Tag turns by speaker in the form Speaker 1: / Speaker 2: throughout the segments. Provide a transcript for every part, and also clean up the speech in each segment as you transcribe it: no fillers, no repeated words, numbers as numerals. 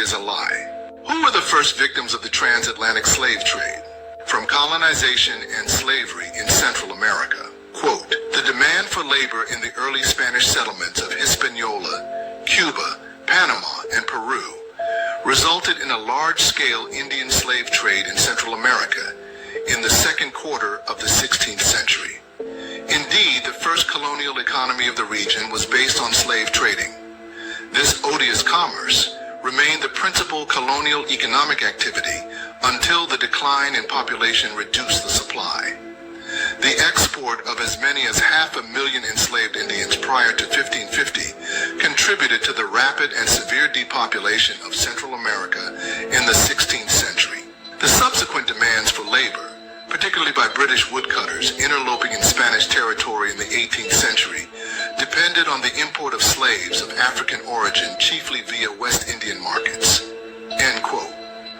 Speaker 1: is a lie. Who were the first victims of the transatlantic slave trade? From colonization and slavery in Central America. Quote, the demand for labor in the early Spanish settlements of Hispaniola, Cuba, Panama, and Peru resulted in a large-scale Indian slave trade in Central America in the second quarter of the 16th century. Indeed, the first colonial economy of the region was based on slave trading. This odious commerce remained the principal colonial economic activity until the decline in population reduced the supply. The export of as many as 500,000 enslaved Indians prior to 1550 contributed to the rapid and severe depopulation of Central America in the 16th century. The subsequent demands for labor, particularly by British woodcutters interloping in Spanish territory in the 18th century, depended on the import of slaves of African origin, chiefly via West Indian markets. End quote.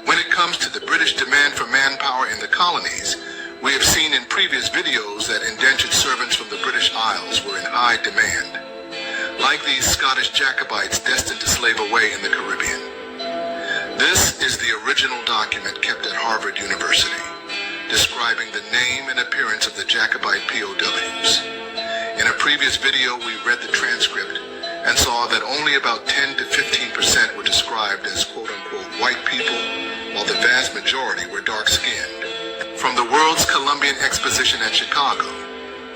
Speaker 1: When it comes to the British demand for manpower in the colonies, we have seen in previous videos that indentured servants from the British Isles were in high demand, like these Scottish Jacobites destined to slave away in the Caribbean. This is the original document kept at Harvard University, describing the name and appearance of the Jacobite POWs. In a previous video, we read the transcript and saw that only about 10 to 15% were described as quote-unquote white people, while the vast majority were dark-skinned. From the World's Columbian Exposition at Chicago,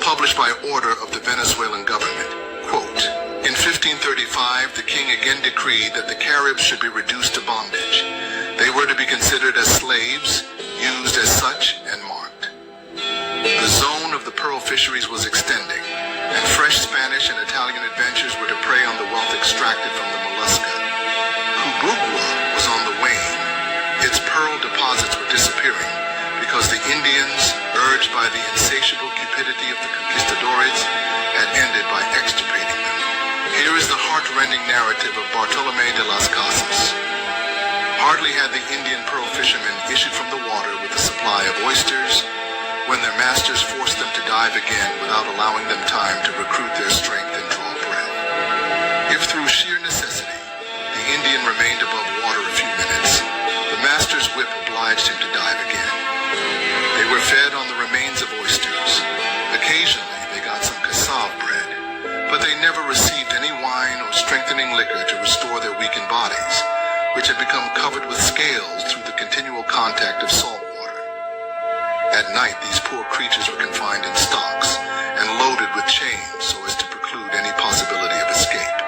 Speaker 1: published by order of the Venezuelan government, quote, in 1535, the king again decreed that the Caribs should be reduced to bondage. They were to be considered as slaves, used as such, and marked. The zone of the pearl fisheries was extending, and fresh Spanish and Italian adventures were to prey on the wealth extracted from the mollusca. Cubagua was on the wane. Its pearl deposits were disappearing because the Indians, urged by the insatiable cupidity of the conquistadores, had ended by extirpating them. Here is the heart-rending narrative of Bartolomé de las Casas. Hardly had the Indian pearl fishermen issued from the water with a supply of oysters when their masters forced them to dive again without allowing them time to recruit their strength and draw breath. If through sheer necessity the Indian remained above water a few minutes, the master's whip obliged him to dive again. They were fed on the remains of oysters. Occasionally they got some cassave bread, but they never received any wine or strengthening liquor to restore their weakened bodies, which had become covered with scales through the continual contact of salt water. At night, these poor creatures were confined in stocks and loaded with chains so as to preclude any possibility of escape.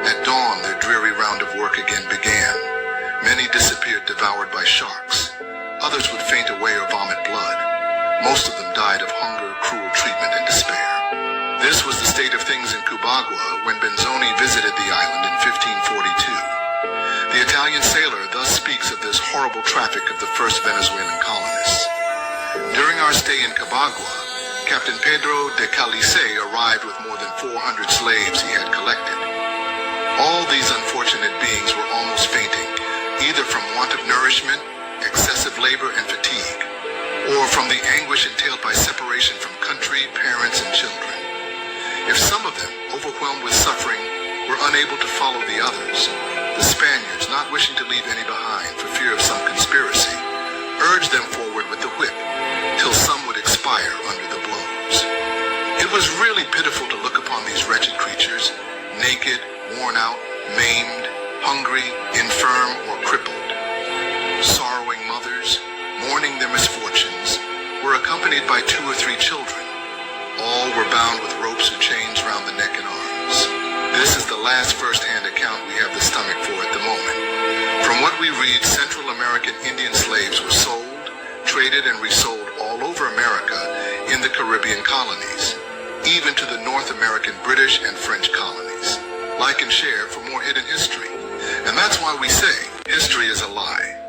Speaker 1: At dawn, their dreary round of work again began. Many disappeared devoured by sharks. Others would faint away or vomit blood. Most of them died of hunger, cruel treatment, and despair. This was the state of things in Cubagua when Benzoni visited the island in 1542. The Italian sailor thus speaks of this horrible traffic of the first Venezuelan colonists. During our stay in Cubagua, Captain Pedro de Calice arrived with more than 400 slaves he had collected. All these unfortunate beings were almost fainting, either from want of nourishment, excessive labor, and fatigue, or from the anguish entailed by separation from country, parents, and children. If some of them, overwhelmed with suffering, were unable to follow the others, the Spaniards, not wishing to leave any behind for fear of some conspiracy, urged them forward with the whip, till some would expire under the blows. It was really pitiful to look upon these wretched creatures, naked, worn out, maimed, hungry, infirm, or crippled. Sorrowing mothers, mourning their misfortunes, were accompanied by 2 or 3 children. All were bound with ropes or chains round the neck and arms. This is the last first-hand account we have the stomach for at the moment. From what we read, Central American Indian slaves were sold, traded, and resold all over America in the Caribbean colonies, even to the North American British and French colonies. Like and share for more hidden history. And that's why we say history is a lie.